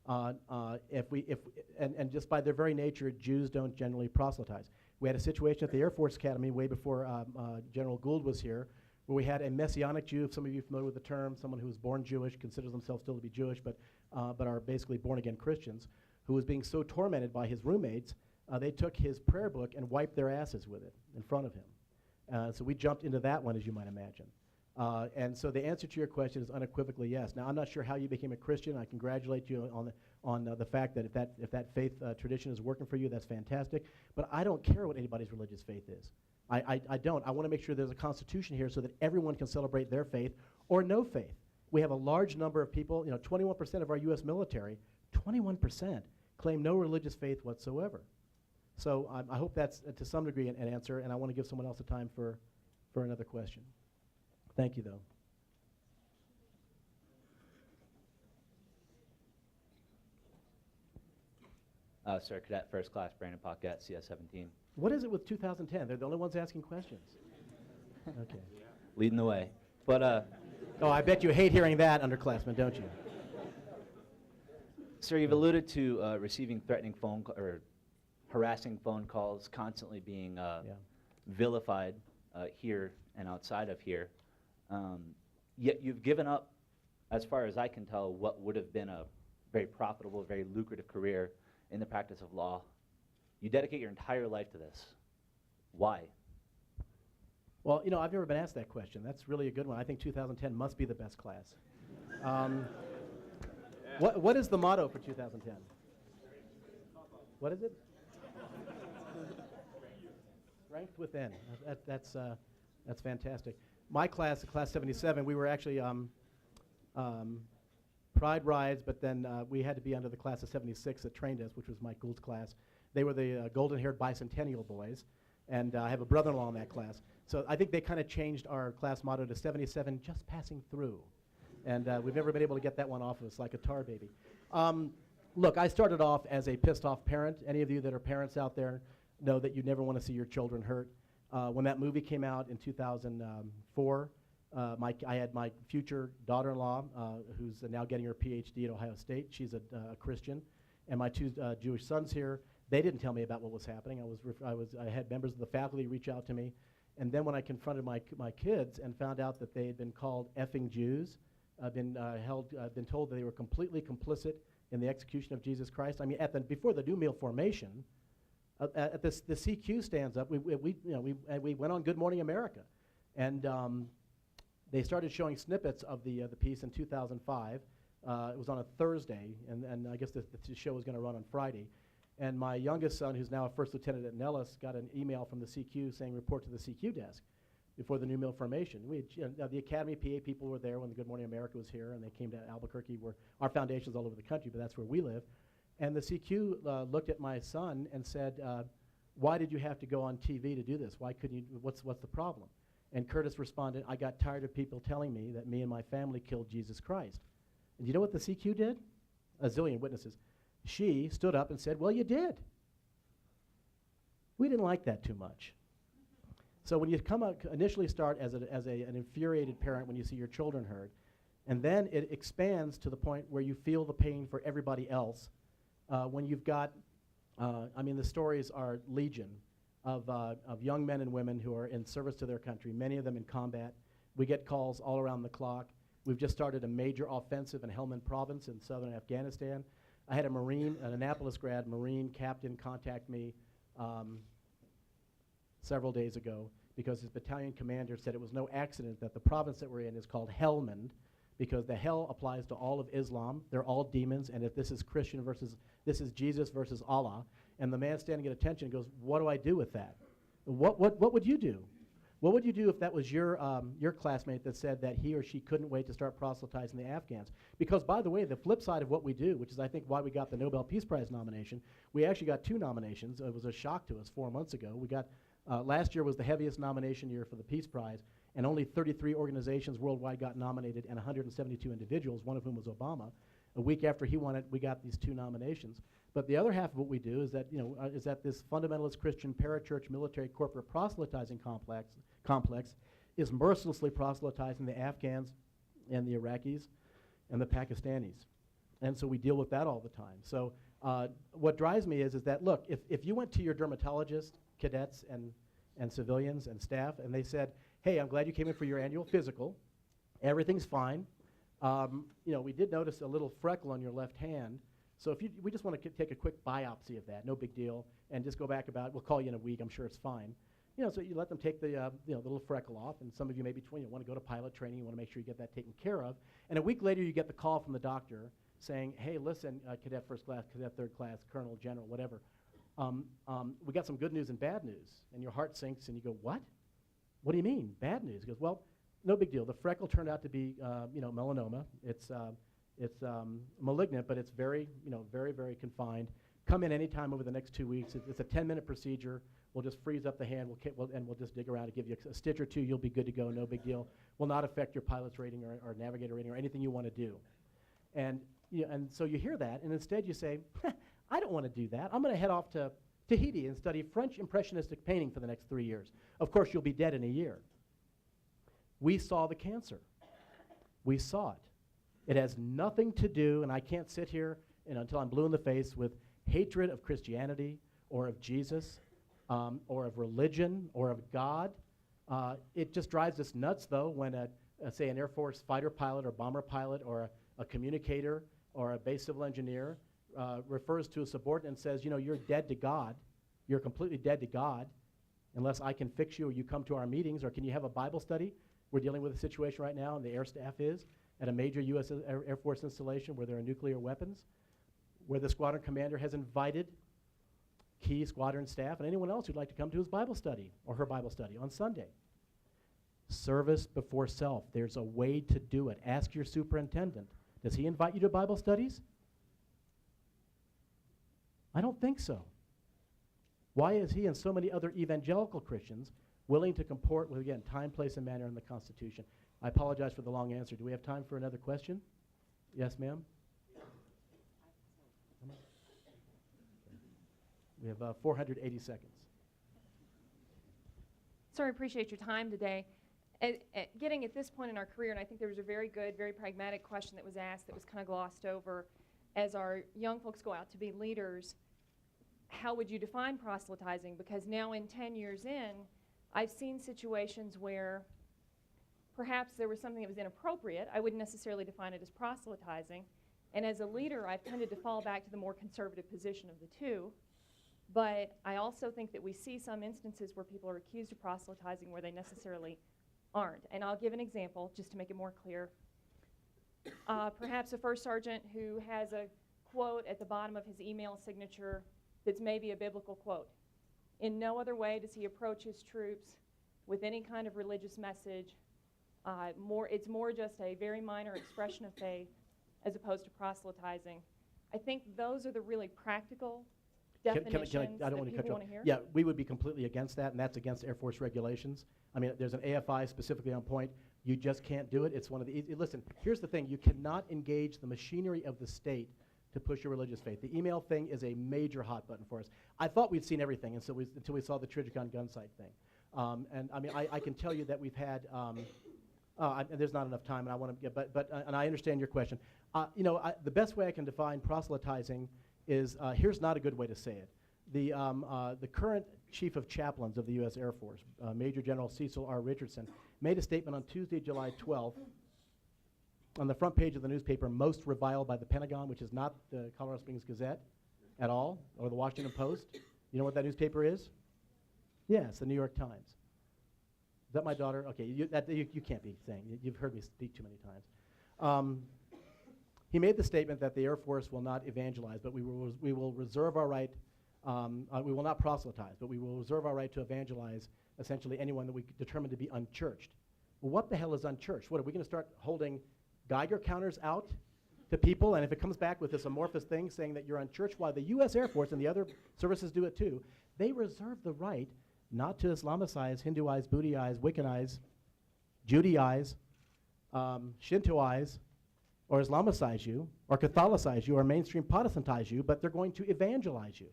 And just by their very nature, Jews don't generally proselytize. We had a situation at the Air Force Academy way before General Gould was here, where we had a Messianic Jew, some of you are familiar with the term, someone who was born Jewish, considers themselves still to be Jewish, but are basically born-again Christians, who was being so tormented by his roommates, they took his prayer book and wiped their asses with it in front of him. So we jumped into that one, as you might imagine. And so the answer to your question is unequivocally yes. Now, I'm not sure how you became a Christian. I congratulate you on the fact that if that faith tradition is working for you, that's fantastic. But I don't care what anybody's religious faith is. I don't. I want to make sure there's a constitution here so that everyone can celebrate their faith or no faith. We have a large number of people, 21% of our U.S. military, 21% claim no religious faith whatsoever. So I hope that's to some degree an answer, and I want to give someone else a time for another question. Thank you, though. Sir, Cadet First Class Brandon Paquette, CS-17. What is it with 2010? They're the only ones asking questions. Okay. Leading the way. But, oh, I bet you hate hearing that, underclassmen, don't you? Sir, you've alluded to receiving threatening or harassing phone calls, constantly being vilified here and outside of here. Yet you've given up, as far as I can tell, what would have been a very profitable, very lucrative career in the practice of law. You dedicate your entire life to this. Why? Well, I've never been asked that question. That's really a good one. I think 2010 must be the best class. What is the motto for 2010? What is it? Strength within. That's fantastic. My class, class 77, we were actually Pride rides, but then we had to be under the class of 76 that trained us, which was Mike Gould's class. They were the golden-haired bicentennial boys, and I have a brother-in-law in that class. So I think they kind of changed our class motto to 77, just passing through. And we've never been able to get that one off of us like a tar baby. Look, I started off as a pissed-off parent. Any of you that are parents out there know that you never want to see your children hurt. When that movie came out in 2004, I had my future daughter-in-law, who's now getting her PhD at Ohio State. She's a Christian. And my two Jewish sons here, they didn't tell me about what was happening. I had members of the faculty reach out to me. And then when I confronted my kids and found out that they had been called effing Jews, been told that they were completely complicit in the execution of Jesus Christ. I mean, before the new meal formation, the CQ stands up. We went on Good Morning America, and they started showing snippets of the piece in 2005. It was on a Thursday, and I guess the show was going to run on Friday. And my youngest son, who's now a first lieutenant at Nellis, got an email from the CQ saying, report to the CQ desk before the new mill formation. The Academy PA people were there when the Good Morning America was here, and they came to Albuquerque, where our foundation's all over the country, but that's where we live. And the CQ looked at my son and said, why did you have to go on TV to do this? Why couldn't you, what's the problem? And Curtis responded, I got tired of people telling me that me and my family killed Jesus Christ. And you know what the CQ did? A zillion witnesses. She stood up and said, well, you did. We didn't like that too much. So when you initially start as an infuriated parent when you see your children hurt, and then it expands to the point where you feel the pain for everybody else. When you've got, the stories are legion of young men and women who are in service to their country, many of them in combat. We get calls all around the clock. We've just started a major offensive in Helmand Province in southern Afghanistan. I had a Marine, an Annapolis grad Marine captain, contact me several days ago because his battalion commander said it was no accident that the province that we're in is called Helmand, because the hell applies to all of Islam. They're all demons, and if this is this is Jesus versus Allah, and the man standing at attention goes, what do I do with that? What would you do? What would you do if that was your classmate that said that he or she couldn't wait to start proselytizing the Afghans? Because, by the way, the flip side of what we do, which is I think why we got the Nobel Peace Prize nomination, we actually got 2 nominations. It was a shock to us 4 months ago. We got, last year was the heaviest nomination year for the Peace Prize, and only 33 organizations worldwide got nominated and 172 individuals, one of whom was Obama. A week after he won it, we got these 2 nominations. But the other half of what we do is that, is that this fundamentalist Christian parachurch military corporate proselytizing complex is mercilessly proselytizing the Afghans and the Iraqis and the Pakistanis. And so we deal with that all the time. So what drives me is that, look, if you went to your dermatologist, cadets and civilians and staff, and they said, hey, I'm glad you came in for your annual physical. Everything's fine. We did notice a little freckle on your left hand. So we just want to take a quick biopsy of that, no big deal, and just go back about, we'll call you in a week, I'm sure it's fine. So you let them take the little freckle off, and some of you maybe want to go to pilot training, you want to make sure you get that taken care of. And a week later, you get the call from the doctor saying, hey, listen, cadet first class, cadet third class, colonel, general, whatever. We got some good news and bad news. And your heart sinks, and you go, what? What do you mean, bad news? He goes, well, no big deal. The freckle turned out to be, melanoma. It's malignant, but it's very, very, very confined. Come in anytime over the next 2 weeks. It's a 10-minute procedure. We'll just freeze up the hand, we'll just dig around and give you a stitch or two. You'll be good to go, no big deal. Will not affect your pilot's rating or navigator rating or anything you want to do. And so you hear that, and instead you say, I don't want to do that. I'm going to head off to Tahiti and study French Impressionistic painting for the next 3 years. Of course, you'll be dead in a year. We saw the cancer. We saw it. It has nothing to do, and I can't sit here until I'm blue in the face, with hatred of Christianity or of Jesus or of religion or of God. It just drives us nuts, though, when, say, an Air Force fighter pilot or bomber pilot or a communicator or a base civil engineer refers to a subordinate and says, you're dead to God. You're completely dead to God unless I can fix you or you come to our meetings, or can you have a Bible study? We're dealing with a situation right now, and the air staff is, at a major U.S. Air Force installation where there are nuclear weapons, where the squadron commander has invited key squadron staff and anyone else who'd like to come to his Bible study or her Bible study on Sunday. Service before self. There's a way to do it. Ask your superintendent. Does he invite you to Bible studies? I don't think so. Why is he and so many other evangelical Christians willing to comport with, again, time, place, and manner in the Constitution? I apologize for the long answer. Do we have time for another question? Yes, ma'am? We have 480 seconds. Sir, I appreciate your time today. Getting at this point in our career, and I think there was a very good, very pragmatic question that was asked that was kind of glossed over. As our young folks go out to be leaders, how would you define proselytizing? Because now in 10 years in, I've seen situations where perhaps there was something that was inappropriate. I wouldn't necessarily define it as proselytizing. And as a leader, I've tended to fall back to the more conservative position of the two. But I also think that we see some instances where people are accused of proselytizing where they necessarily aren't. And I'll give an example just to make it more clear. Perhaps a first sergeant who has a quote at the bottom of his email signature that's maybe a biblical quote. In no other way does he approach his troops with any kind of religious message. It's more just a very minor expression of faith as opposed to proselytizing. I think those are the really practical definitions I don't want to cut you off. Hear. Yeah, we would be completely against that, and that's against Air Force regulations. I mean, there's an AFI specifically on point. You just can't do it. It's one of the listen, here's the thing. You cannot engage the machinery of the state to push your religious faith. The email thing is a major hot button for us. I thought we'd seen everything until we saw the Trijicon gun sight thing. And I mean, I can tell you that we've had, and there's not enough time, and I want to get, and I understand your question. The best way I can define proselytizing is, here's not a good way to say it. The current Chief of Chaplains of the U.S. Air Force, Major General Cecil R. Richardson, made a statement on Tuesday, July 12th, on the front page of the newspaper, most reviled by the Pentagon, which is not the Colorado Springs Gazette at all, or the Washington Post. You know what that newspaper is? Yes, the New York Times. Is that my daughter? Okay, you can't be saying. You've heard me speak too many times. He made the statement that the Air Force will not evangelize, but we will reserve our right, we will not proselytize, but we will reserve our right to evangelize essentially anyone that we determine to be unchurched. Well, what the hell is unchurched? What, are we going to start holding Geiger counters out to people? And if it comes back with this amorphous thing saying that you're unchurched, while the U.S. Air Force and the other services do it too, they reserve the right not to Islamicize, Hinduize, Buddhaize, Wiccanize, Judaize, Shintoize, or Islamicize you, or Catholicize you, or mainstream Protestantize you, but they're going to evangelize you.